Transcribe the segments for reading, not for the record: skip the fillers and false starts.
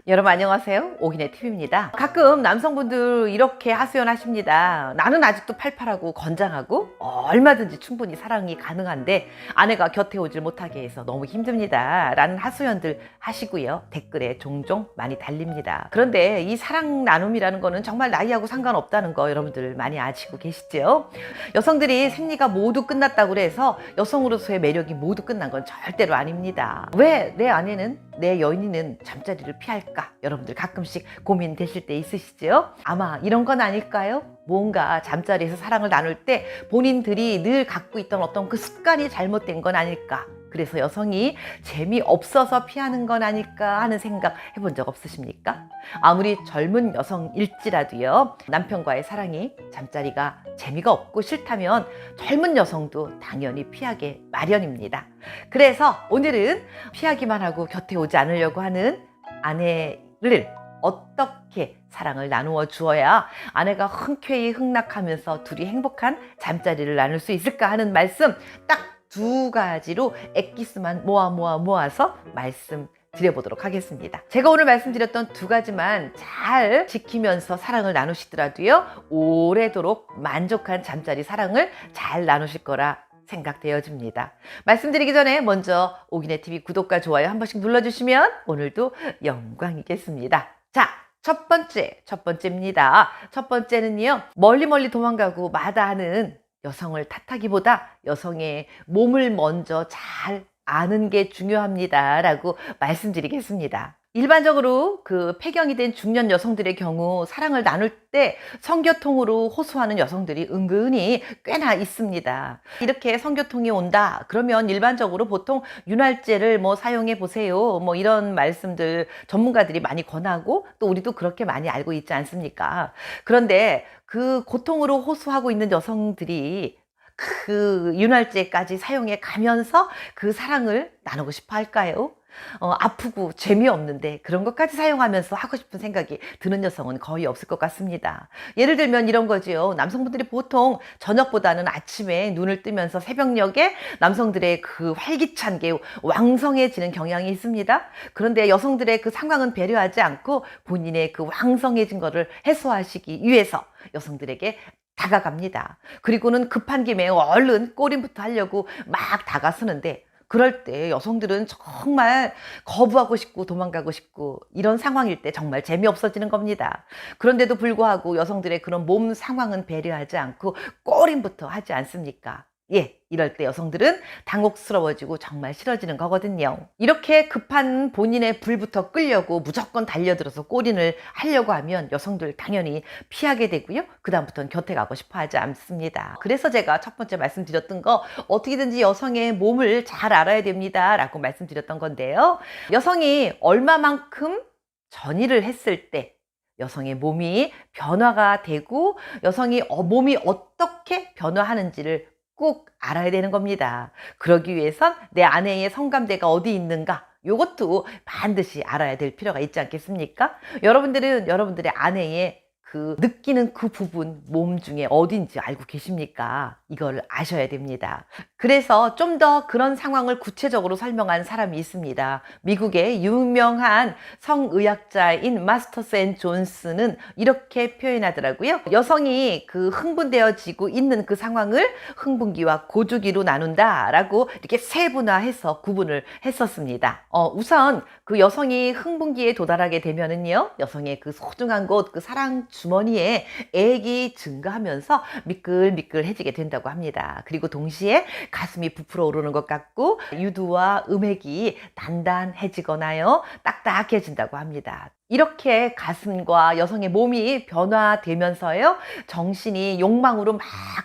여러분 안녕하세요. 오기네 TV입니다. 가끔 남성분들 이렇게 하소연하십니다. 나는 아직도 팔팔하고 건장하고 얼마든지 충분히 사랑이 가능한데 아내가 곁에 오질 못하게 해서 너무 힘듭니다 라는 하소연들 하시고요. 댓글에 종종 많이 달립니다. 그런데 이 사랑 나눔이라는 거는 정말 나이하고 상관없다는 거 여러분들 많이 아시고 계시죠? 여성들이 생리가 모두 끝났다고 해서 여성으로서의 매력이 모두 끝난 건 절대로 아닙니다. 왜 내 아내는, 내 여인이는 잠자리를 피할까? 여러분들 가끔씩 고민되실 때 있으시죠? 아마 이런 건 아닐까요? 뭔가 잠자리에서 사랑을 나눌 때 본인들이 늘 갖고 있던 어떤 그 습관이 잘못된 건 아닐까? 그래서 여성이 재미없어서 피하는 건 아닐까 하는 생각 해본 적 없으십니까? 아무리 젊은 여성일지라도요, 남편과의 사랑이 잠자리가 재미가 없고 싫다면 젊은 여성도 당연히 피하게 마련입니다. 그래서 오늘은 피하기만 하고 곁에 오지 않으려고 하는 아내를 어떻게 사랑을 나누어 주어야 아내가 흔쾌히 흥락하면서 둘이 행복한 잠자리를 나눌 수 있을까 하는 말씀 딱 두 가지로 엑기스만 모아서 말씀 드려보도록 하겠습니다. 제가 오늘 말씀드렸던 두 가지만 잘 지키면서 사랑을 나누시더라도요, 오래도록 만족한 잠자리 사랑을 잘 나누실 거라 생각되어집니다. 말씀드리기 전에 먼저 오기네 TV 구독과 좋아요 한 번씩 눌러주시면 오늘도 영광이겠습니다. 자, 첫 번째입니다. 첫 번째는요, 멀리 도망가고 마다하는 여성을 탓하기보다 여성의 몸을 먼저 잘 아는 게 중요합니다 라고 말씀드리겠습니다. 일반적으로 그 폐경이 된 중년 여성들의 경우 사랑을 나눌 때 성교통으로 호소하는 여성들이 은근히 꽤나 있습니다. 이렇게 성교통이 온다 그러면 일반적으로 보통 윤활제를 사용해 보세요 이런 말씀들 전문가들이 많이 권하고 또 우리도 그렇게 많이 알고 있지 않습니까? 그런데 그 고통으로 호소하고 있는 여성들이 그 윤활제까지 사용해 가면서 그 사랑을 나누고 싶어 할까요? 아프고 재미없는데 그런 것까지 사용하면서 하고 싶은 생각이 드는 여성은 거의 없을 것 같습니다. 예를 들면 이런 거지요. 남성분들이 보통 저녁보다는 아침에 눈을 뜨면서 새벽녘에 남성들의 그 활기찬 게 왕성해지는 경향이 있습니다. 그런데 여성들의 그 상황은 배려하지 않고 본인의 그 왕성해진 거를 해소하시기 위해서 여성들에게 다가갑니다. 그리고는 급한 김에 얼른 꼬림부터 하려고 막 다가서는데 그럴 때 여성들은 정말 거부하고 싶고 도망가고 싶고 이런 상황일 때 정말 재미없어지는 겁니다. 그런데도 불구하고 여성들의 그런 몸 상황은 배려하지 않고 꼬림부터 하지 않습니까? 예, 이럴 때 여성들은 당혹스러워지고 정말 싫어지는 거거든요. 이렇게 급한 본인의 불부터 끌려고 무조건 달려들어서 꼬린을 하려고 하면 여성들 당연히 피하게 되고요. 그 다음부터는 곁에 가고 싶어 하지 않습니다. 그래서 제가 첫 번째 말씀드렸던 거 어떻게든지 여성의 몸을 잘 알아야 됩니다 라고 말씀드렸던 건데요. 여성이 얼마만큼 전이를 했을 때 여성의 몸이 변화가 되고 여성이 몸이 어떻게 변화하는지를 꼭 알아야 되는 겁니다. 그러기 위해선 내 아내의 성감대가 어디 있는가 이것도 반드시 알아야 될 필요가 있지 않겠습니까? 여러분들은 여러분들의 아내의 그 느끼는 그 부분 몸 중에 어딘지 알고 계십니까? 이걸 아셔야 됩니다. 그래서 좀 더 그런 상황을 구체적으로 설명한 사람이 있습니다. 미국의 유명한 성의학자인 마스터스 앤 존스는 이렇게 표현하더라고요. 여성이 그 흥분되어지고 있는 그 상황을 흥분기와 고주기로 나눈다 라고 이렇게 세분화해서 구분을 했었습니다. 우선 그 여성이 흥분기에 도달하게 되면은요, 여성의 그 소중한 곳, 그 사랑 주머니에 액이 증가하면서 미끌미끌해지게 된다고 합니다. 그리고 동시에 가슴이 부풀어 오르는 것 같고 유두와 음액이 단단해지거나요, 딱딱해진다고 합니다. 이렇게 가슴과 여성의 몸이 변화되면서요, 정신이 욕망으로 막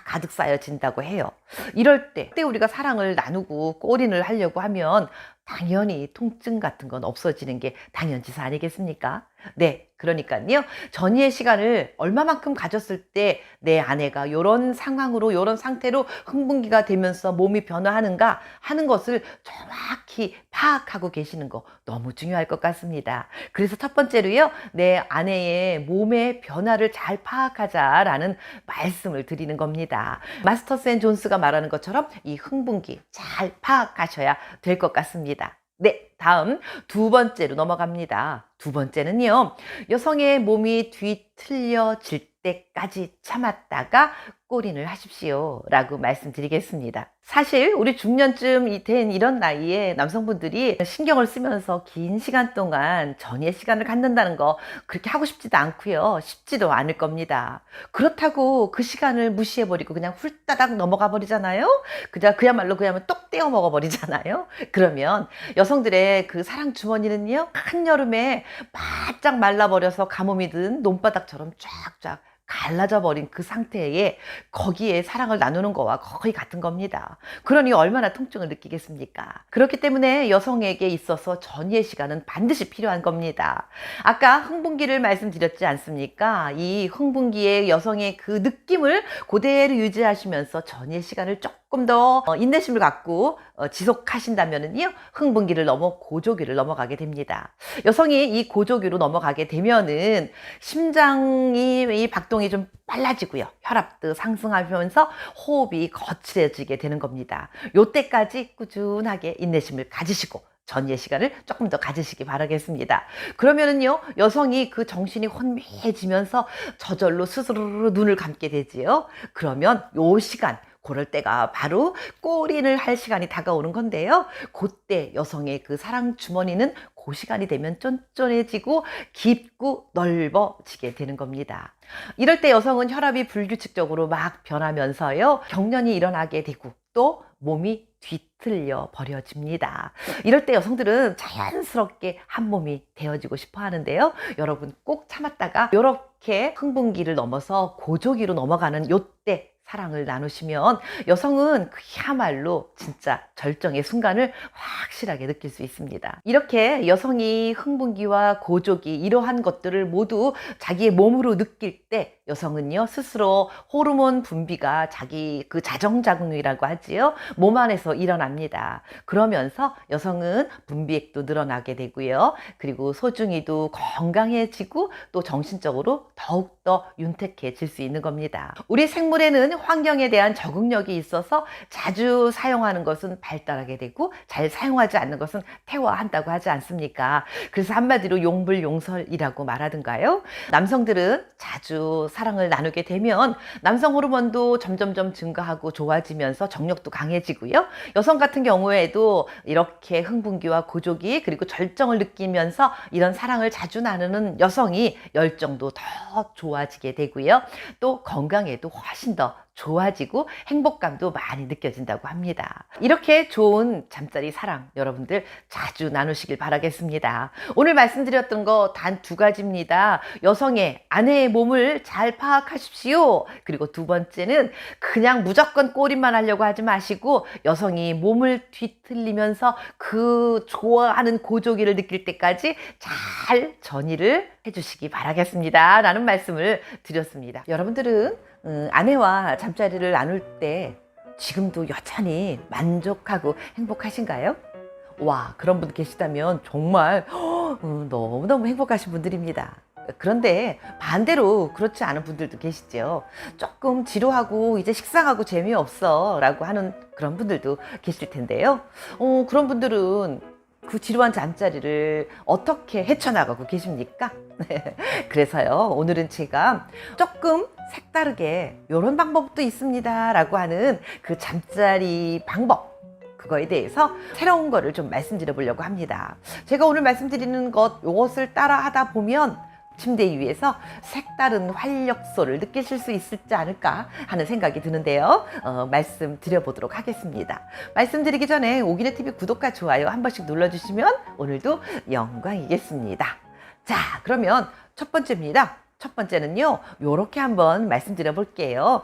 가득 쌓여진다고 해요. 이럴 때 우리가 사랑을 나누고 꼬린을 하려고 하면 당연히 통증 같은 건 없어지는 게 당연지사 아니겠습니까? 네, 그러니까요, 전이의 시간을 얼마만큼 가졌을 때 내 아내가 이런 상황으로 이런 상태로 흥분기가 되면서 몸이 변화하는가 하는 것을 정확히 파악하고 계시는 거 너무 중요할 것 같습니다. 그래서 첫 번째로요, 내 아내의 몸의 변화를 잘 파악하자라는 말씀을 드리는 겁니다. 마스터스 앤 존스가 말하는 것처럼 이 흥분기 잘 파악하셔야 될 것 같습니다. 네, 다음 두 번째로 넘어갑니다. 두 번째는요, 여성의 몸이 뒤틀려질 때까지 참았다가 꼬린을 하십시오 라고 말씀드리겠습니다. 사실 우리 중년쯤 된 이런 나이에 남성분들이 신경을 쓰면서 긴 시간 동안 전이의 시간을 갖는다는 거 그렇게 하고 싶지도 않고요. 쉽지도 않을 겁니다. 그렇다고 그 시간을 무시해버리고 그냥 훌따닥 넘어가 버리잖아요. 그야말로 그냥 똑 떼어 먹어버리잖아요. 그러면 여성들의 그 사랑 주머니는요, 한여름에 바짝 말라버려서 가뭄이 든 논바닥처럼 쫙쫙 갈라져 버린 그 상태에 거기에 사랑을 나누는 거와 거의 같은 겁니다. 그러니 얼마나 통증을 느끼겠습니까? 그렇기 때문에 여성에게 있어서 전이의 시간은 반드시 필요한 겁니다. 아까 흥분기를 말씀드렸지 않습니까? 이 흥분기에 여성의 그 느낌을 그대로 유지하시면서 전이의 시간을 조금 더 인내심을 갖고 지속하신다면은요, 흥분기를 넘어 고조기를 넘어가게 됩니다. 여성이 이 고조기로 넘어가게 되면은 심장이 이 박동이 좀 빨라지고요, 혈압도 상승하면서 호흡이 거칠어지게 되는 겁니다. 요때까지 꾸준하게 인내심을 가지시고 전이의 시간을 조금 더 가지시기 바라겠습니다. 그러면은요, 여성이 그 정신이 혼미해지면서 저절로 스스로 눈을 감게 되지요. 그러면 요 시간, 그럴 때가 바로 꼬린을 할 시간이 다가오는 건데요. 그때 여성의 그 사랑 주머니는 그 시간이 되면 쫀쫀해지고 깊고 넓어지게 되는 겁니다. 이럴 때 여성은 혈압이 불규칙적으로 막 변하면서요, 경련이 일어나게 되고 또 몸이 뒤틀려 버려집니다. 이럴 때 여성들은 자연스럽게 한 몸이 되어지고 싶어 하는데요. 여러분 꼭 참았다가 이렇게 흥분기를 넘어서 고조기로 넘어가는 요때 사랑을 나누시면 여성은 그야말로 진짜 절정의 순간을 확실하게 느낄 수 있습니다. 이렇게 여성이 흥분기와 고조기 이러한 것들을 모두 자기의 몸으로 느낄 때 여성은요, 스스로 호르몬 분비가 자기 그 자정작용이라고 하지요, 몸 안에서 일어납니다. 그러면서 여성은 분비액도 늘어나게 되고요, 그리고 소중이도 건강해지고 또 정신적으로 더욱더 윤택해질 수 있는 겁니다. 우리 생물에는 환경에 대한 적응력이 있어서 자주 사용하는 것은 발달하게 되고 잘 사용하지 않는 것은 퇴화한다고 하지 않습니까? 그래서 한마디로 용불용설이라고 말하던가요? 남성들은 자주 사랑을 나누게 되면 남성 호르몬도 점점점 증가하고 좋아지면서 정력도 강해지고요. 여성 같은 경우에도 이렇게 흥분기와 고조기 그리고 절정을 느끼면서 이런 사랑을 자주 나누는 여성이 열정도 더 좋아지게 되고요. 또 건강에도 훨씬 더 좋아지고 행복감도 많이 느껴진다고 합니다. 이렇게 좋은 잠자리 사랑 여러분들 자주 나누시길 바라겠습니다. 오늘 말씀드렸던 거 단 두 가지입니다. 여성의 아내의 몸을 잘 파악하십시오. 그리고 두 번째는 그냥 무조건 꼬리만 하려고 하지 마시고 여성이 몸을 뒤틀리면서 그 좋아하는 고조기를 느낄 때까지 잘 전이를 해주시기 바라겠습니다 라는 말씀을 드렸습니다. 여러분들은 아내와 잠자리를 나눌 때 지금도 여전히 만족하고 행복하신가요? 와, 그런 분 계시다면 정말 너무너무 행복하신 분들입니다. 그런데 반대로 그렇지 않은 분들도 계시죠. 조금 지루하고 이제 식상하고 재미없어 라고 하는 그런 분들도 계실 텐데요. 그런 분들은 그 지루한 잠자리를 어떻게 헤쳐나가고 계십니까? 그래서요, 오늘은 제가 조금 색다르게 이런 방법도 있습니다 라고 하는 그 잠자리 방법, 그거에 대해서 새로운 거를 좀 말씀드려 보려고 합니다. 제가 오늘 말씀드리는 이것을 따라 하다 보면 침대 위에서 색다른 활력소를 느끼실 수 있을지 않을까 하는 생각이 드는데요. 말씀드려 보도록 하겠습니다. 말씀드리기 전에 오기네TV 구독과 좋아요 한 번씩 눌러주시면 오늘도 영광이겠습니다. 자, 그러면 첫 번째입니다. 첫 번째는요, 요렇게 한번 말씀드려 볼게요.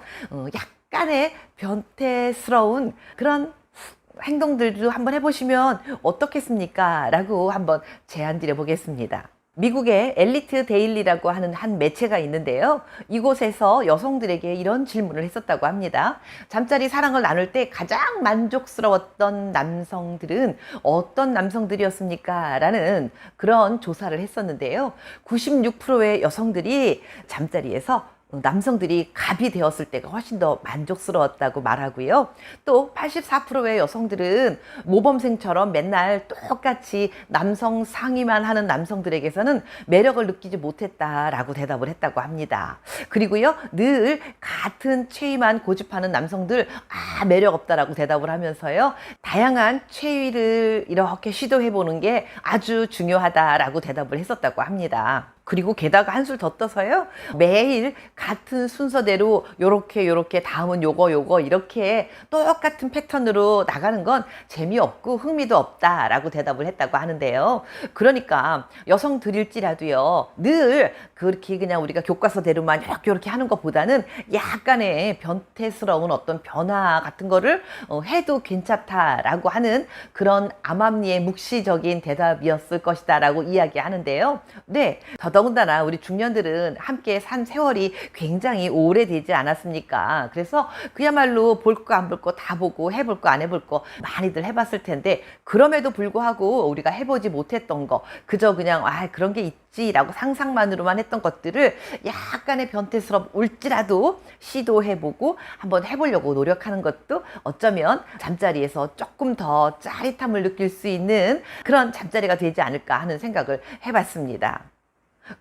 약간의 변태스러운 그런 행동들도 한번 해보시면 어떻겠습니까? 라고 한번 제안 드려 보겠습니다. 미국의 엘리트 데일리라고 하는 한 매체가 있는데요. 이곳에서 여성들에게 이런 질문을 했었다고 합니다. 잠자리 사랑을 나눌 때 가장 만족스러웠던 남성들은 어떤 남성들이었습니까? 라는 그런 조사를 했었는데요. 96%의 여성들이 잠자리에서 남성들이 갑이 되었을 때가 훨씬 더 만족스러웠다고 말하고요. 또 84%의 여성들은 모범생처럼 맨날 똑같이 남성 상의만 하는 남성들에게서는 매력을 느끼지 못했다라고 대답을 했다고 합니다. 그리고요, 늘 같은 체위만 고집하는 남성들 매력 없다라고 대답을 하면서요, 다양한 체위를 이렇게 시도해보는 게 아주 중요하다라고 대답을 했었다고 합니다. 그리고 게다가 한술 더 떠서요, 매일 같은 순서대로 요렇게 다음은 요거 이렇게 똑같은 패턴으로 나가는 건 재미없고 흥미도 없다라고 대답을 했다고 하는데요. 그러니까 여성들일지라도요, 늘 그렇게 그냥 우리가 교과서대로만 이렇게 하는 것보다는 약간의 변태스러운 어떤 변화 같은 거를 해도 괜찮다라고 하는 그런 암암리의 묵시적인 대답이었을 것이다 라고 이야기하는데요. 네, 더군다나 우리 중년들은 함께 산 세월이 굉장히 오래되지 않았습니까? 그래서 그야말로 볼 거 안 볼 거 다 보고 해볼 거 안 해볼 거 많이들 해봤을 텐데, 그럼에도 불구하고 우리가 해보지 못했던 거, 그저 그냥 그런 게 있지라고 상상만으로만 했던 것들을 약간의 변태스럽을지라도 시도해보고 한번 해보려고 노력하는 것도 어쩌면 잠자리에서 조금 더 짜릿함을 느낄 수 있는 그런 잠자리가 되지 않을까 하는 생각을 해봤습니다.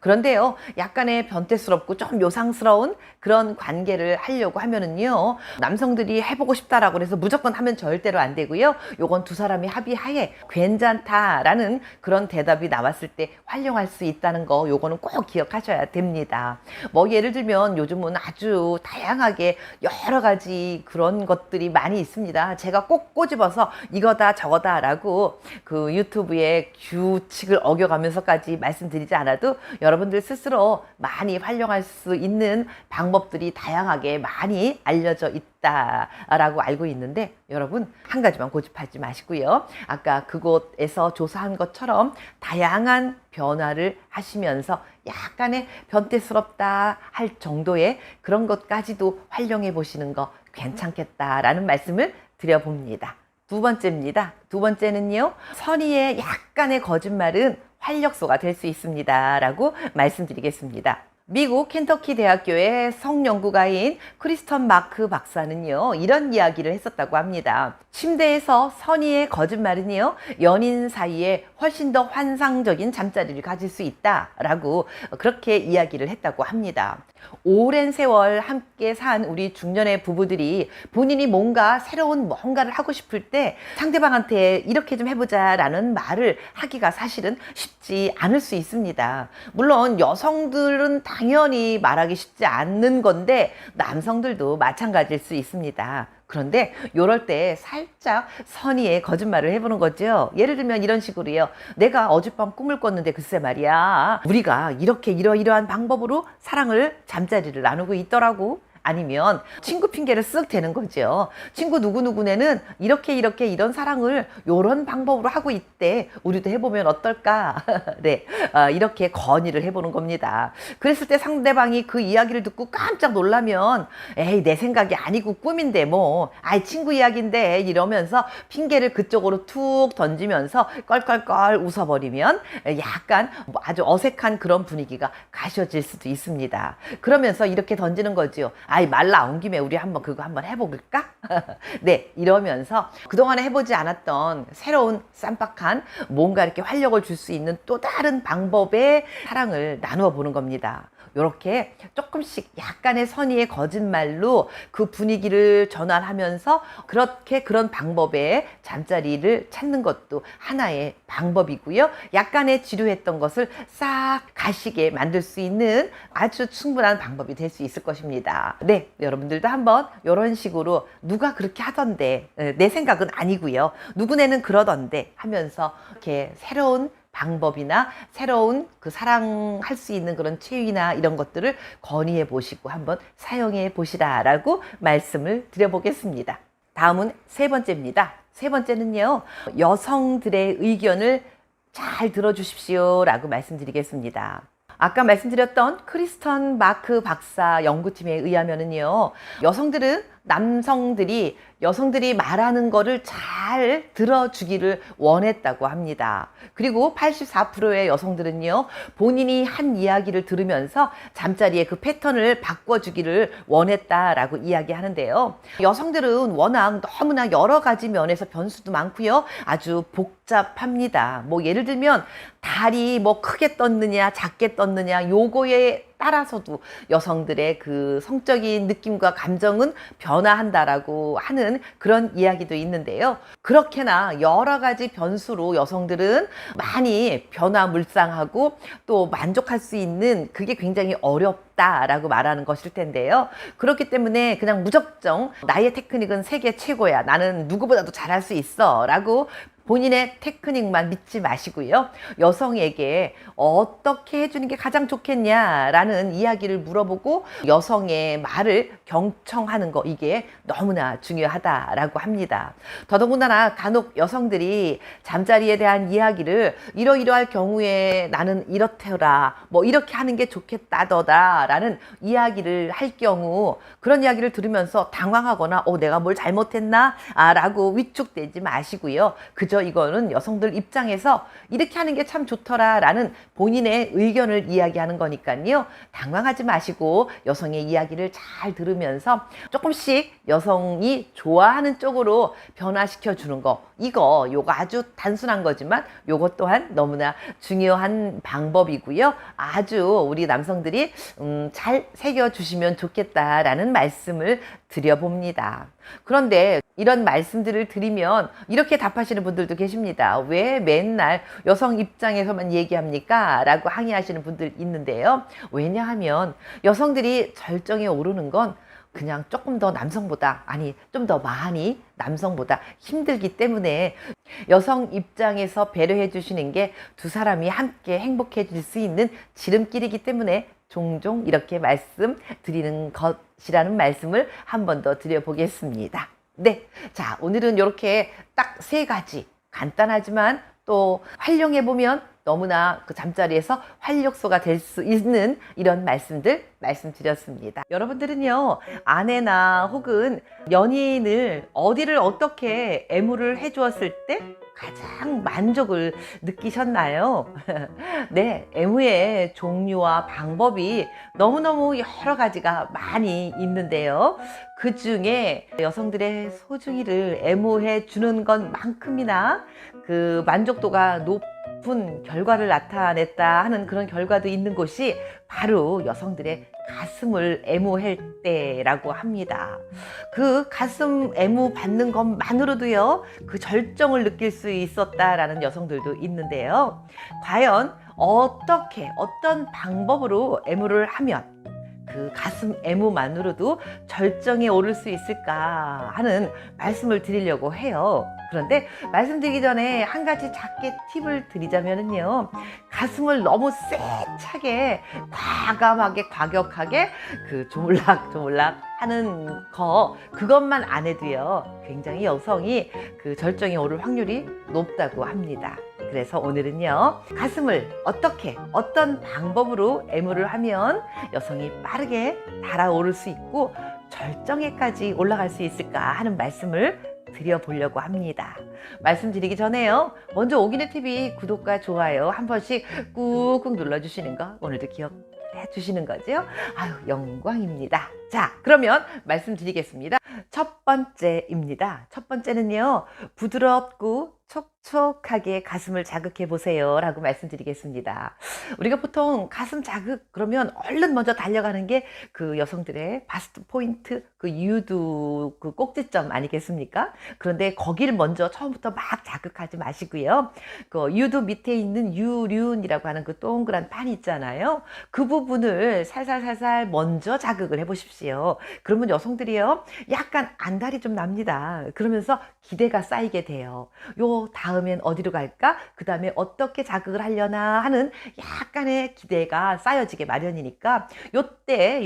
그런데요, 약간의 변태스럽고 좀 요상스러운 그런 관계를 하려고 하면은요, 남성들이 해보고 싶다라고 해서 무조건 하면 절대로 안 되고요, 요건 두 사람이 합의하에 괜찮다라는 그런 대답이 나왔을 때 활용할 수 있다는 거, 요거는 꼭 기억하셔야 됩니다. 뭐 예를 들면 요즘은 아주 다양하게 여러 가지 그런 것들이 많이 있습니다. 제가 꼭 꼬집어서 이거다 저거다 라고 그 유튜브의 규칙을 어겨가면서까지 말씀드리지 않아도 여러분들 스스로 많이 활용할 수 있는 방법들이 다양하게 많이 알려져 있다라고 알고 있는데, 여러분 한 가지만 고집하지 마시고요, 아까 그곳에서 조사한 것처럼 다양한 변화를 하시면서 약간의 변태스럽다 할 정도의 그런 것까지도 활용해 보시는 거 괜찮겠다라는 말씀을 드려봅니다. 두 번째입니다. 두 번째는요, 선의의 약간의 거짓말은 활력소가 될 수 있습니다 라고 말씀드리겠습니다. 미국 켄터키 대학교의 성연구가인 크리스턴 마크 박사는요, 이런 이야기를 했었다고 합니다. 침대에서 선의의 거짓말은요, 연인 사이에 훨씬 더 환상적인 잠자리를 가질 수 있다라고 그렇게 이야기를 했다고 합니다. 오랜 세월 함께 산 우리 중년의 부부들이 본인이 새로운 뭔가를 하고 싶을 때 상대방한테 이렇게 좀 해보자 라는 말을 하기가 사실은 쉽지 않을 수 있습니다. 물론 여성들은 당연히 말하기 쉽지 않는 건데 남성들도 마찬가지일 수 있습니다. 그런데 이럴 때 살짝 선의의 거짓말을 해보는 거죠. 예를 들면 이런 식으로요, 내가 어젯밤 꿈을 꿨는데 글쎄 말이야, 우리가 이렇게 이러이러한 방법으로 사랑을 잠자리를 나누고 있더라고. 아니면 친구 핑계를 쓱 대는 거죠. 친구 누구누구네는 이렇게 이런 사랑을 이런 방법으로 하고 있대. 우리도 해보면 어떨까? 네, 이렇게 건의를 해보는 겁니다. 그랬을 때 상대방이 그 이야기를 듣고 깜짝 놀라면, 에이 내 생각이 아니고 꿈인데 뭐, 친구 이야기인데 이러면서 핑계를 그쪽으로 툭 던지면서 껄껄껄 웃어버리면 약간 아주 어색한 그런 분위기가 가셔질 수도 있습니다. 그러면서 이렇게 던지는 거죠. 말 나온 김에 우리 그거 한번 해볼까? 네, 이러면서 그동안에 해보지 않았던 새로운 쌈박한 뭔가 이렇게 활력을 줄 수 있는 또 다른 방법의 사랑을 나누어 보는 겁니다. 이렇게 조금씩 약간의 선의의 거짓말로 그 분위기를 전환하면서 그런 방법의 잠자리를 찾는 것도 하나의 방법이고요. 약간의 지루했던 것을 싹 가시게 만들 수 있는 아주 충분한 방법이 될 수 있을 것입니다. 네, 여러분들도 한번 이런 식으로 누가 그렇게 하던데, 내 생각은 아니고요, 누구네는 그러던데 하면서 이렇게 새로운 방법이나 새로운 그 사랑할 수 있는 그런 체위나 이런 것들을 건의해 보시고 한번 사용해 보시라라고 말씀을 드려보겠습니다. 다음은 세 번째입니다. 세 번째는요, 여성들의 의견을 잘 들어주십시오 라고 말씀드리겠습니다. 아까 말씀드렸던 크리스턴 마크 박사 연구팀에 의하면은요, 여성들은 남성들이 여성들이 말하는 거를 잘 들어주기를 원했다고 합니다. 그리고 84%의 여성들은요, 본인이 한 이야기를 들으면서 잠자리에 그 패턴을 바꿔주기를 원했다라고 이야기하는데요. 여성들은 워낙 너무나 여러 가지 면에서 변수도 많고요. 아주 복잡합니다. 뭐 예를 들면 달이 뭐 크게 떴느냐 작게 떴느냐 요거에 따라서도 여성들의 그 성적인 느낌과 감정은 변화한다라고 하는 그런 이야기도 있는데요. 그렇게나 여러 가지 변수로 여성들은 많이 변화물상하고 또 만족할 수 있는 그게 굉장히 어렵다라고 말하는 것일 텐데요. 그렇기 때문에 그냥 무작정 나의 테크닉은 세계 최고야, 나는 누구보다도 잘할 수 있어 라고 본인의 테크닉만 믿지 마시고요. 여성에게 어떻게 해주는 게 가장 좋겠냐라는 이야기를 물어보고 여성의 말을 경청하는 거, 이게 너무나 중요하다라고 합니다. 더더군다나 간혹 여성들이 잠자리에 대한 이야기를 이러이러할 경우에 나는 이렇더라, 뭐 이렇게 하는 게 좋겠다더라 라는 이야기를 할 경우, 그런 이야기를 들으면서 당황하거나 내가 뭘 잘못했나 라고 위축되지 마시고요. 그저 이거는 여성들 입장에서 이렇게 하는 게 참 좋더라 라는 본인의 의견을 이야기하는 거니까요. 당황하지 마시고 여성의 이야기를 잘 들으면서 조금씩 여성이 좋아하는 쪽으로 변화시켜 주는 거, 요거 아주 단순한 거지만 요것 또한 너무나 중요한 방법이고요. 아주 우리 남성들이 잘 새겨주시면 좋겠다라는 말씀을 드려봅니다. 그런데 이런 말씀들을 드리면 이렇게 답하시는 분들도 계십니다. 왜 맨날 여성 입장에서만 얘기합니까? 라고 항의하시는 분들 있는데요. 왜냐하면 여성들이 절정에 오르는 건 그냥 조금 더 남성보다, 아니 좀 더 많이 남성보다 힘들기 때문에 여성 입장에서 배려해 주시는 게 두 사람이 함께 행복해질 수 있는 지름길이기 때문에 종종 이렇게 말씀드리는 것이라는 말씀을 한 번 더 드려보겠습니다. 네, 자, 오늘은 이렇게 딱 3가지 간단하지만 또 활용해보면 너무나 그 잠자리에서 활력소가 될 수 있는 이런 말씀들 말씀드렸습니다. 여러분들은요, 아내나 혹은 연인을 어디를 어떻게 애무를 해주었을 때 가장 만족을 느끼셨나요? 네, 애무의 종류와 방법이 너무너무 여러 가지가 많이 있는데요. 그 중에 여성들의 소중이를 애무해 주는 것만큼이나 그 만족도가 높은 결과를 나타냈다 하는 그런 결과도 있는 곳이 바로 여성들의 가슴을 애무할 때라고 합니다. 그 가슴 애무 받는 것만으로도요, 그 절정을 느낄 수 있었다라는 여성들도 있는데요. 과연 어떤 방법으로 애무를 하면 그 가슴 애무만으로도 절정에 오를 수 있을까 하는 말씀을 드리려고 해요. 그런데 말씀드리기 전에 한 가지 작게 팁을 드리자면요, 가슴을 너무 세차게 과감하게 과격하게 그 조물락조물락 하는 그것만 안 해도요, 굉장히 여성이 그 절정에 오를 확률이 높다고 합니다. 그래서 오늘은요, 가슴을 어떤 방법으로 애무를 하면 여성이 빠르게 달아오를 수 있고 절정에까지 올라갈 수 있을까 하는 말씀을 드려보려고 합니다. 말씀드리기 전에요, 먼저 오기네 TV 구독과 좋아요 한 번씩 꾹꾹 눌러주시는 거 오늘도 기억해 주시는 거죠? 아유, 영광입니다. 자, 그러면 말씀드리겠습니다. 첫 번째입니다. 첫 번째는요, 부드럽고 촉촉하게 가슴을 자극해 보세요 라고 말씀드리겠습니다. 우리가 보통 가슴 자극 그러면 얼른 먼저 달려가는 게 그 여성들의 바스트 포인트, 그 유두 그 꼭지점 아니겠습니까? 그런데 거기를 먼저 처음부터 막 자극하지 마시고요, 그 유두 밑에 있는 유륜이라고 하는 그 동그란 판 있잖아요. 그 부분을 살살살살 먼저 자극을 해 보십시오. 그러면 여성들이요, 약간 안달이 좀 납니다. 그러면서 기대가 쌓이게 돼요. 요 다음엔 어디로 갈까? 그 다음에 어떻게 자극을 하려나 하는 약간의 기대가 쌓여지게 마련이니까 요때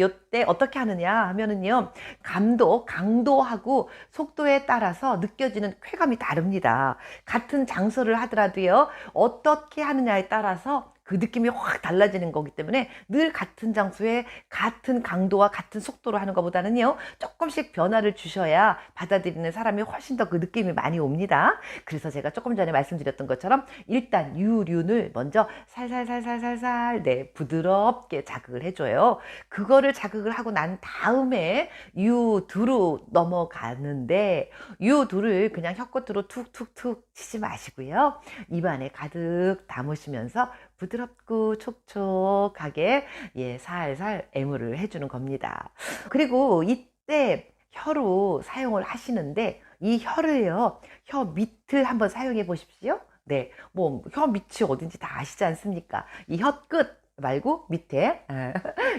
어떻게 하느냐 하면은요, 강도하고 속도에 따라서 느껴지는 쾌감이 다릅니다. 같은 장소를 하더라도요, 어떻게 하느냐에 따라서 그 느낌이 확 달라지는 거기 때문에 늘 같은 장소에 같은 강도와 같은 속도로 하는 것보다는요, 조금씩 변화를 주셔야 받아들이는 사람이 훨씬 더 그 느낌이 많이 옵니다. 그래서 제가 조금 전에 말씀드렸던 것처럼 일단 유륜을 먼저 살살살살살살 네, 부드럽게 자극을 해줘요. 그거를 자극을 하고 난 다음에 유두로 넘어가는데, 유두를 그냥 혀끝으로 툭툭툭 치지 마시고요. 입안에 가득 담으시면서 부드럽고 촉촉하게 예, 살살 애무를 해주는 겁니다. 그리고 이때 혀로 사용을 하시는데, 이 혀를요, 혀 밑을 한번 사용해 보십시오. 네, 뭐 혀 밑이 어딘지 다 아시지 않습니까? 이 혀 끝 말고 밑에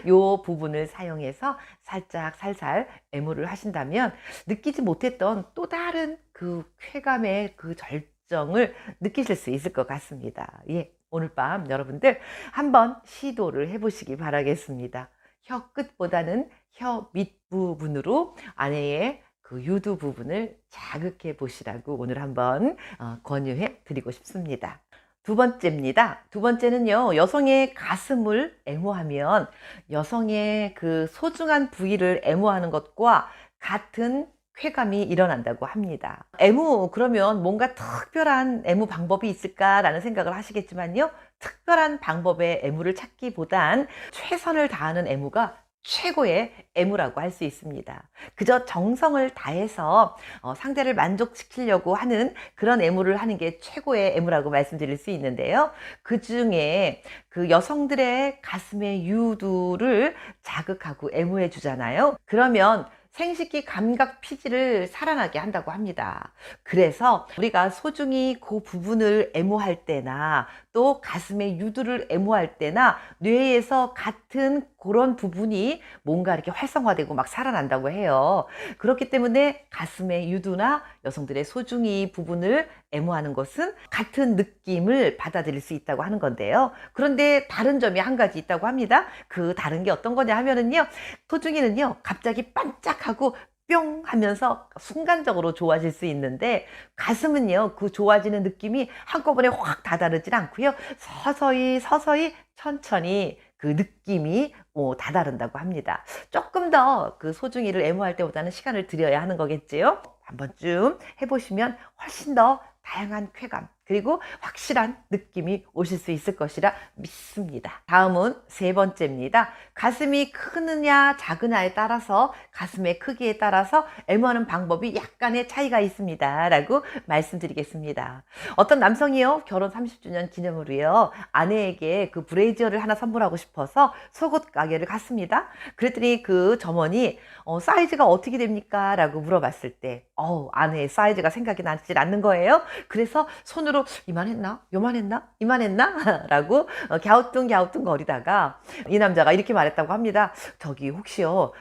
요 부분을 사용해서 살짝 살살 애무를 하신다면 느끼지 못했던 또 다른 그 쾌감의 그 절정을 느끼실 수 있을 것 같습니다. 예, 오늘 밤 여러분들 한번 시도를 해보시기 바라겠습니다. 혀 끝보다는 혀 밑부분으로 안에 그 유두 부분을 자극해 보시라고 오늘 한번 권유해 드리고 싶습니다. 두 번째입니다. 두 번째는요, 여성의 가슴을 애무하면 여성의 그 소중한 부위를 애무하는 것과 같은 쾌감이 일어난다고 합니다. 애무, 그러면 뭔가 특별한 애무 방법이 있을까라는 생각을 하시겠지만요, 특별한 방법의 애무를 찾기보단 최선을 다하는 애무가 최고의 애무라고 할 수 있습니다. 그저 정성을 다해서 상대를 만족시키려고 하는 그런 애무를 하는 게 최고의 애무라고 말씀드릴 수 있는데요. 그 중에 그 여성들의 가슴의 유두를 자극하고 애무해 주잖아요. 그러면 생식기 감각 피지를 살아나게 한다고 합니다. 그래서 우리가 소중히 그 부분을 애무할 때나 또 가슴의 유두를 애무할 때나 뇌에서 같은 그런 부분이 뭔가 이렇게 활성화되고 막 살아난다고 해요. 그렇기 때문에 가슴의 유두나 여성들의 소중히 부분을 애무하는 것은 같은 느낌을 받아들일 수 있다고 하는 건데요. 그런데 다른 점이 한 가지 있다고 합니다. 그 다른 게 어떤 거냐 하면은요, 소중이는요, 갑자기 반짝하고 뿅 하면서 순간적으로 좋아질 수 있는데, 가슴은요, 그 좋아지는 느낌이 한꺼번에 확 다다르진 않고요, 서서히 서서히 천천히 그 느낌이 다다른다고 합니다. 조금 더 그 소중이를 애무할 때보다는 시간을 들여야 하는 거겠지요. 한 번쯤 해보시면 훨씬 더 다양한 쾌감 그리고 확실한 느낌이 오실 수 있을 것이라 믿습니다. 다음은 세 번째입니다. 가슴이 크느냐 작으냐에 따라서, 가슴의 크기에 따라서 애무하는 방법이 약간의 차이가 있습니다 라고 말씀드리겠습니다. 어떤 남성이요, 결혼 30주년 기념으로요, 아내에게 그 브레이저를 하나 선물하고 싶어서 속옷 가게를 갔습니다. 그랬더니 그 점원이 사이즈가 어떻게 됩니까? 라고 물어봤을 때 아내의 사이즈가 생각이 나질 않는 거예요. 그래서 손으로 이만했나? 요만했나? 이만했나? 라고 갸우뚱 거리다가 이 남자가 이렇게 말했다고 합니다. 저기 혹시요,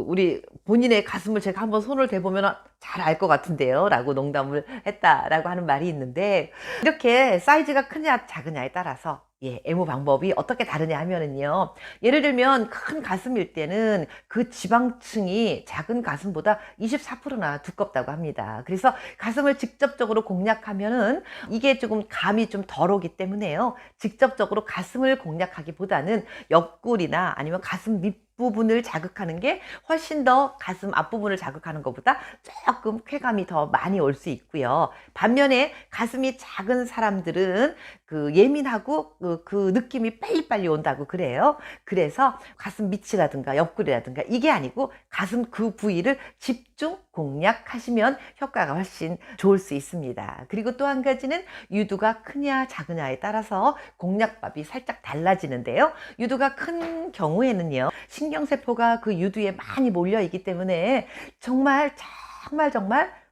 우리 본인의 가슴을 제가 한번 손을 대보면 잘 알 것 같은데요 라고 농담을 했다라고 하는 말이 있는데, 이렇게 사이즈가 크냐 작으냐에 따라서 예, 애무 방법이 어떻게 다르냐 하면은요, 예를 들면 큰 가슴일 때는 그 지방층이 작은 가슴보다 24%나 두껍다고 합니다. 그래서 가슴을 직접적으로 공략하면은 이게 조금 감이 좀 덜 오기 때문에요, 직접적으로 가슴을 공략하기보다는 옆구리나 아니면 가슴 밑부분을 자극하는 게 훨씬 더 가슴 앞부분을 자극하는 것보다 조금 쾌감이 더 많이 올 수 있고요. 반면에 가슴이 작은 사람들은 그 예민하고 그 느낌이 빨리빨리 온다고 그래요. 그래서 가슴 밑이라든가 옆구리라든가 이게 아니고 가슴 그 부위를 집중 공략하시면 효과가 훨씬 좋을 수 있습니다. 그리고 또 한 가지는 유두가 크냐 작으냐에 따라서 공략법이 살짝 달라지는데요. 유두가 큰 경우에는요, 신경세포가 그 유두에 많이 몰려 있기 때문에 정말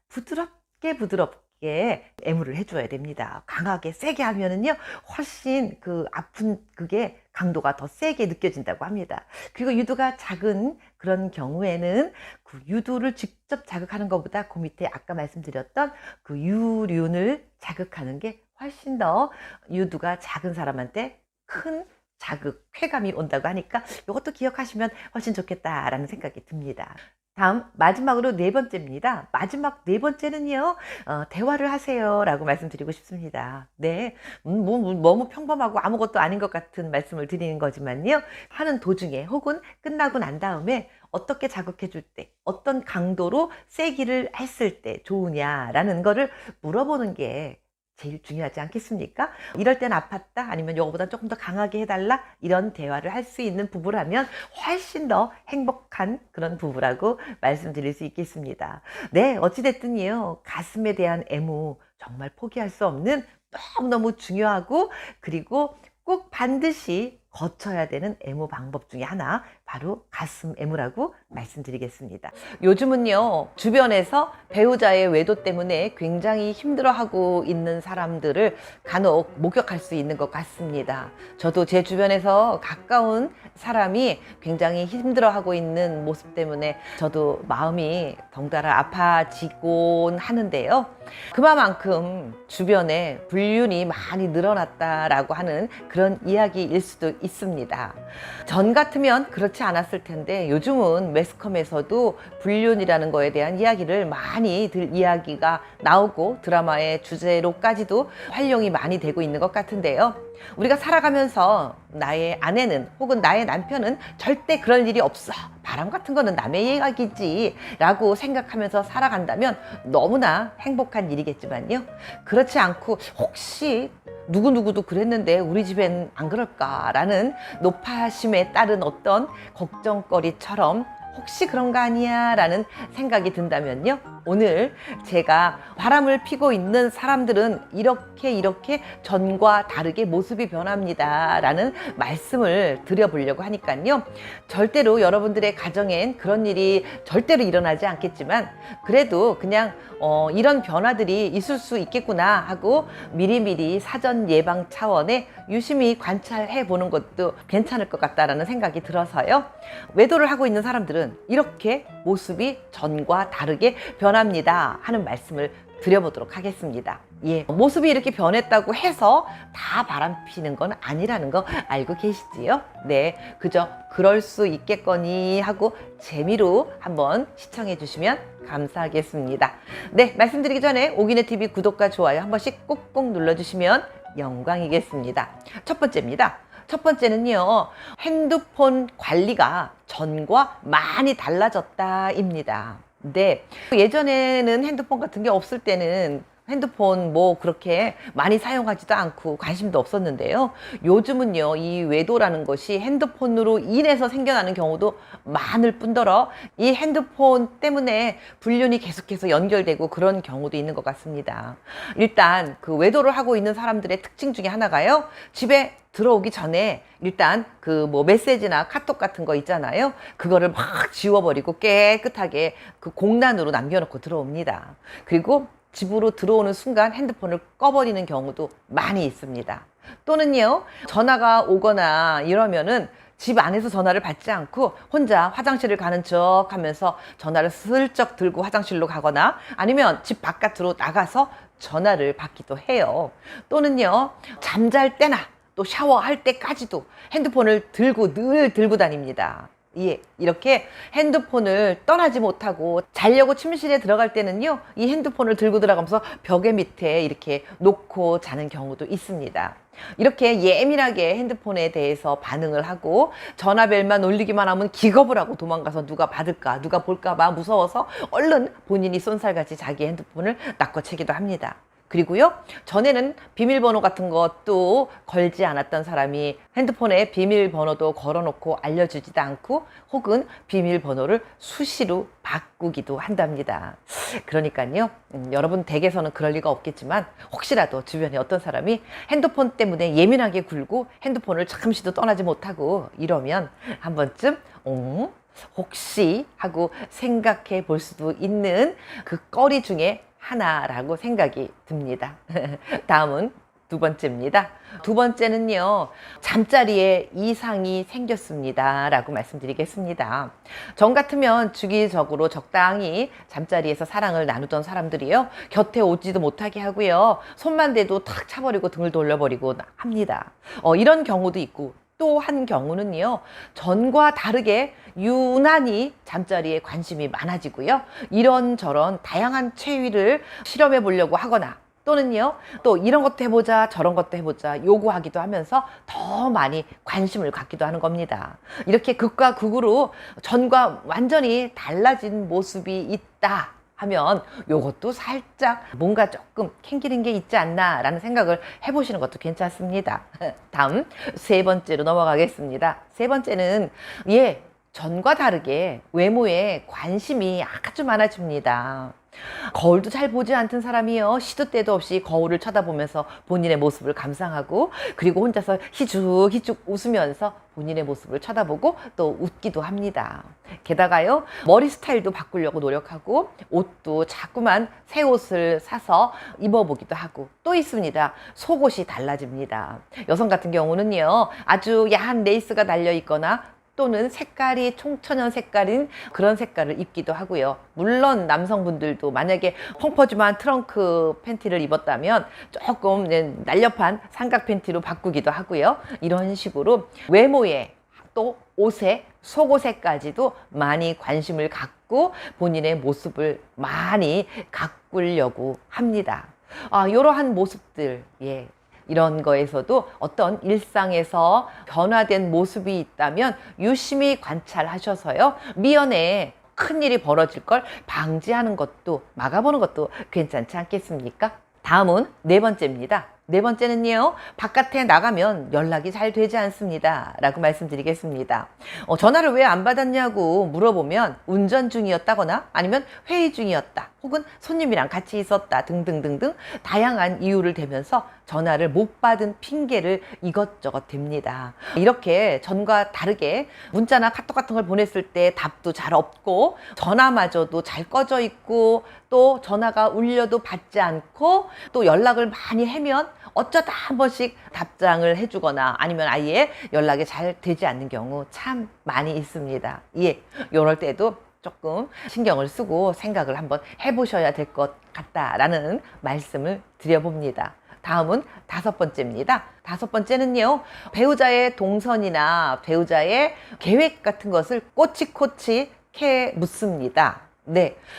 부드럽게 애무를 해줘야 됩니다. 강하게 세게 하면은요, 훨씬 그 아픈 그게 강도가 더 세게 느껴진다고 합니다. 그리고 유두가 작은 그런 경우에는 그 유두를 직접 자극하는 것보다 그 밑에 아까 말씀드렸던 그 유륜을 자극하는 게 훨씬 더 유두가 작은 사람한테 큰 자극, 쾌감이 온다고 하니까 이것도 기억하시면 훨씬 좋겠다라는 생각이 듭니다. 다음 마지막으로 네 번째입니다. 마지막 네 번째는요, 대화를 하세요라고 말씀드리고 싶습니다. 네, 너무 평범하고 아무것도 아닌 것 같은 말씀을 드리는 거지만요, 하는 도중에 혹은 끝나고 난 다음에 어떻게 자극해 줄 때, 어떤 강도로 세기를 했을 때 좋으냐라는 거를 물어보는 게 제일 중요하지 않겠습니까? 이럴 땐 아팠다, 아니면 이거보다 조금 더 강하게 해달라, 이런 대화를 할 수 있는 부부라면 훨씬 더 행복한 그런 부부라고 말씀드릴 수 있겠습니다. 네, 어찌됐든요, 가슴에 대한 애무 정말 포기할 수 없는 너무너무 중요하고, 그리고 꼭 반드시 거쳐야 되는 애무 방법 중에 하나, 바로 가슴 애무라고 말씀드리겠습니다. 요즘은요, 주변에서 배우자의 외도 때문에 굉장히 힘들어하고 있는 사람들을 간혹 목격할 수 있는 것 같습니다. 저도 제 주변에서 가까운 사람이 굉장히 힘들어하고 있는 모습 때문에 저도 마음이 덩달아 아파지곤 하는데요. 그만큼 주변에 불륜이 많이 늘어났다라고 하는 그런 이야기일 수도 있습니다. 전 같으면 그렇지 않았을 텐데, 요즘은 매스컴에서도 불륜이라는 거에 대한 이야기를 이야기가 나오고 드라마의 주제로까지도 활용이 많이 되고 있는 것 같은데요. 우리가 살아가면서 나의 아내는 혹은 나의 남편은 절대 그럴 일이 없어, 바람 같은 거는 남의 이야기지 라고 생각하면서 살아간다면 너무나 행복한 일이겠지만요, 그렇지 않고 혹시 누구누구도 그랬는데 우리 집엔 안 그럴까라는 높아심에 따른 어떤 걱정거리처럼 혹시 그런 거 아니야 라는 생각이 든다면요, 오늘 제가 바람을 피고 있는 사람들은 이렇게 전과 다르게 모습이 변합니다 라는 말씀을 드려보려고 하니까요, 절대로 여러분들의 가정엔 그런 일이 절대로 일어나지 않겠지만, 그래도 그냥 이런 변화들이 있을 수 있겠구나 하고 미리미리 사전 예방 차원에 유심히 관찰해 보는 것도 괜찮을 것 같다라는 생각이 들어서요, 외도를 하고 있는 사람들은 이렇게 모습이 전과 다르게 변합니다 하는 말씀을 드려보도록 하겠습니다. 예, 모습이 이렇게 변했다고 해서 다 바람피는 건 아니라는 거 알고 계시지요? 네, 그저 그럴 수 있겠거니 하고 재미로 한번 시청해 주시면 감사하겠습니다. 네, 말씀드리기 전에 오기네TV 구독과 좋아요 한 번씩 꼭꼭 눌러주시면 영광이겠습니다. 첫 번째입니다. 첫 번째는요, 핸드폰 관리가 전과 많이 달라졌다입니다. 네, 예전에는 핸드폰 같은 게 없을 때는 핸드폰 뭐 그렇게 많이 사용하지도 않고 관심도 없었는데요, 요즘은요, 이 외도라는 것이 핸드폰으로 인해서 생겨나는 경우도 많을 뿐더러 이 핸드폰 때문에 불륜이 계속해서 연결되고 그런 경우도 있는 것 같습니다. 일단 그 외도를 하고 있는 사람들의 특징 중에 하나가요, 집에 들어오기 전에 일단 그 뭐 메시지나 카톡 같은 거 있잖아요, 그거를 막 지워버리고 깨끗하게 그 공란으로 남겨놓고 들어옵니다. 그리고 집으로 들어오는 순간 핸드폰을 꺼버리는 경우도 많이 있습니다. 또는요, 전화가 오거나 이러면은 집 안에서 전화를 받지 않고 혼자 화장실을 가는 척 하면서 전화를 슬쩍 들고 화장실로 가거나, 아니면 집 바깥으로 나가서 전화를 받기도 해요. 또는요, 잠잘 때나 또 샤워할 때까지도 핸드폰을 늘 들고 다닙니다. 예, 이렇게 핸드폰을 떠나지 못하고 자려고 침실에 들어갈 때는요, 이 핸드폰을 들고 들어가면서 벽에 밑에 이렇게 놓고 자는 경우도 있습니다. 이렇게 예민하게 핸드폰에 대해서 반응을 하고 전화벨만 울리기만 하면 기겁을 하고 도망가서 누가 받을까, 누가 볼까 봐 무서워서 얼른 본인이 쏜살같이 자기 핸드폰을 낚아채기도 합니다. 그리고요, 전에는 비밀번호 같은 것도 걸지 않았던 사람이 핸드폰에 비밀번호도 걸어놓고 알려주지도 않고, 혹은 비밀번호를 수시로 바꾸기도 한답니다. 그러니까요, 여러분 댁에서는 그럴 리가 없겠지만 혹시라도 주변에 어떤 사람이 핸드폰 때문에 예민하게 굴고 핸드폰을 잠시도 떠나지 못하고 이러면 한 번쯤 혹시 하고 생각해 볼 수도 있는 그 거리 중에 하나라고 생각이 듭니다. 다음은 두 번째입니다. 두 번째는요, 잠자리에 이상이 생겼습니다 라고 말씀드리겠습니다. 전 같으면 주기적으로 적당히 잠자리에서 사랑을 나누던 사람들이요, 곁에 오지도 못하게 하고요, 손만 대도 탁 차버리고 등을 돌려버리고 합니다. 이런 경우도 있고, 또 한 경우는요, 전과 다르게 유난히 잠자리에 관심이 많아지고요, 이런저런 다양한 체위를 실험해 보려고 하거나 또는요, 또 이런 것도 해보자 저런 것도 해보자 요구하기도 하면서 더 많이 관심을 갖기도 하는 겁니다. 이렇게 극과 극으로 전과 완전히 달라진 모습이 있다 하면 요것도 살짝 뭔가 조금 캥기는 게 있지 않나 라는 생각을 해보시는 것도 괜찮습니다. 다음 세 번째로 넘어가겠습니다. 세 번째는 전과 다르게 외모에 관심이 아주 많아집니다. 거울도 잘 보지 않던 사람이요, 시도 때도 없이 거울을 쳐다보면서 본인의 모습을 감상하고, 그리고 혼자서 희죽희죽 웃으면서 본인의 모습을 쳐다보고 또 웃기도 합니다. 게다가요, 머리 스타일도 바꾸려고 노력하고, 옷도 자꾸만 새 옷을 사서 입어보기도 하고 또 있습니다. 속옷이 달라집니다. 여성 같은 경우는요, 아주 야한 레이스가 달려 있거나 또는 색깔이 총천연 색깔인 그런 색깔을 입기도 하고요. 물론 남성분들도 만약에 펑퍼짐한 트렁크 팬티를 입었다면 조금 날렵한 삼각 팬티로 바꾸기도 하고요. 이런 식으로 외모에 또 옷에 속옷에까지도 많이 관심을 갖고 본인의 모습을 많이 가꾸려고 합니다. 이러한 모습들, 이런 거에서도 어떤 일상에서 변화된 모습이 있다면 유심히 관찰하셔서요, 미연에 큰일이 벌어질 걸 방지하는 것도, 막아보는 것도 괜찮지 않겠습니까? 다음은 네 번째입니다. 네 번째는요, 바깥에 나가면 연락이 잘 되지 않습니다 라고 말씀드리겠습니다. 전화를 왜 안 받았냐고 물어보면 운전 중이었다거나 아니면 회의 중이었다, 혹은 손님이랑 같이 있었다 등등등등 다양한 이유를 대면서 전화를 못 받은 핑계를 이것저것 댑니다. 이렇게 전과 다르게 문자나 카톡 같은 걸 보냈을 때 답도 잘 없고, 전화마저도 잘 꺼져 있고, 또 전화가 울려도 받지 않고, 또 연락을 많이 하면 어쩌다 한 번씩 답장을 해주거나 아니면 아예 연락이 잘 되지 않는 경우 참 많이 있습니다. 이럴 때도 조금 신경을 쓰고 생각을 한번 해보셔야 될 것 같다라는 말씀을 드려봅니다. 다음은 다섯 번째입니다. 다섯 번째는요, 배우자의 동선이나 배우자의 계획 같은 것을 꼬치꼬치 캐 묻습니다.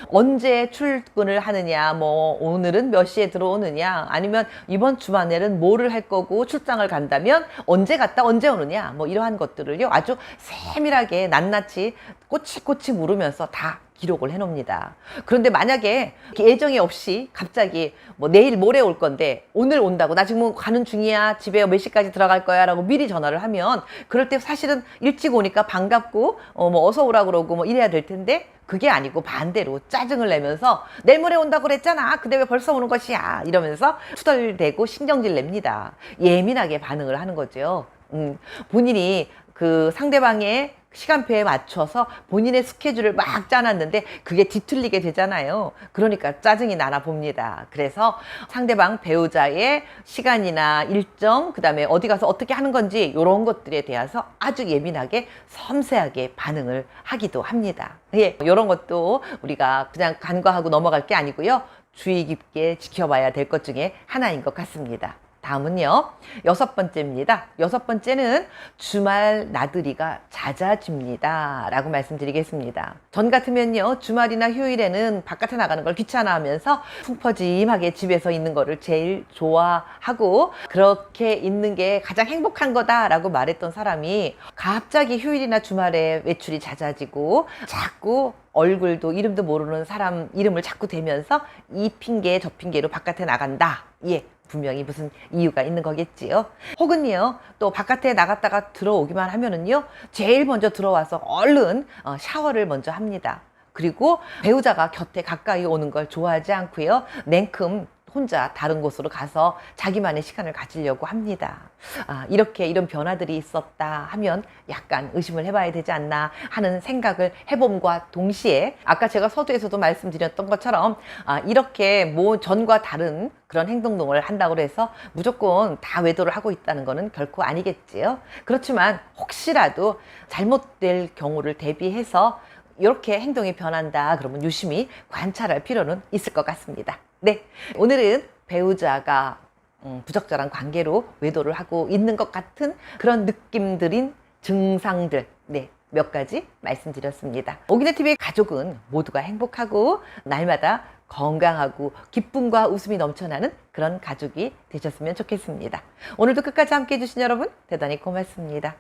언제 출근을 하느냐, 오늘은 몇 시에 들어오느냐, 아니면 이번 주말에는 뭐를 할 거고 출장을 간다면 언제 갔다 언제 오느냐, 이러한 것들을요 아주 세밀하게 낱낱이 꼬치꼬치 물으면서 다 기록을 해 놓습니다. 그런데 만약에 예정이 없이 갑자기 내일 모레 올 건데 오늘 온다고, 나 지금 가는 중이야, 집에 몇 시까지 들어갈 거야 라고 미리 전화를 하면, 그럴 때 사실은 일찍 오니까 반갑고 어서 오라 그러고 이래야 될 텐데, 그게 아니고 반대로 짜증을 내면서 내일 모레 온다고 그랬잖아, 근데 왜 벌써 오는 것이야, 이러면서 투덜대고 신경질 냅니다. 예민하게 반응을 하는 거죠. 본인이 그 상대방의 시간표에 맞춰서 본인의 스케줄을 막 짜놨는데 그게 뒤틀리게 되잖아요. 그러니까 짜증이 나나 봅니다. 그래서 상대방 배우자의 시간이나 일정, 그 다음에 어디 가서 어떻게 하는 건지 이런 것들에 대해서 아주 예민하게 섬세하게 반응을 하기도 합니다. 이런 것도 우리가 그냥 간과하고 넘어갈 게 아니고요, 주의 깊게 지켜봐야 될 것 중에 하나인 것 같습니다. 다음은요, 여섯 번째입니다. 여섯 번째는 주말 나들이가 잦아집니다 라고 말씀드리겠습니다. 전 같으면요, 주말이나 휴일에는 바깥에 나가는 걸 귀찮아하면서 풍퍼짐하게 집에서 있는 거를 제일 좋아하고, 그렇게 있는 게 가장 행복한 거다 라고 말했던 사람이 갑자기 휴일이나 주말에 외출이 잦아지고 자꾸 얼굴도 이름도 모르는 사람 이름을 자꾸 대면서 이 핑계 저 핑계로 바깥에 나간다. 분명히 무슨 이유가 있는 거겠지요. 혹은요, 또 바깥에 나갔다가 들어오기만 하면은요, 제일 먼저 들어와서 얼른 샤워를 먼저 합니다. 그리고 배우자가 곁에 가까이 오는 걸 좋아하지 않고요, 냉큼 혼자 다른 곳으로 가서 자기만의 시간을 가지려고 합니다. 이렇게 이런 변화들이 있었다 하면 약간 의심을 해봐야 되지 않나 하는 생각을 해봄과 동시에, 아까 제가 서두에서도 말씀드렸던 것처럼 이렇게 전과 다른 그런 행동을 한다고 해서 무조건 다 외도를 하고 있다는 것은 결코 아니겠지요. 그렇지만 혹시라도 잘못될 경우를 대비해서 이렇게 행동이 변한다 그러면 유심히 관찰할 필요는 있을 것 같습니다. 오늘은 배우자가 부적절한 관계로 외도를 하고 있는 것 같은 그런 느낌들인 증상들, 네, 몇 가지 말씀드렸습니다. 오기네TV의 가족은 모두가 행복하고 날마다 건강하고 기쁨과 웃음이 넘쳐나는 그런 가족이 되셨으면 좋겠습니다. 오늘도 끝까지 함께 해주신 여러분 대단히 고맙습니다.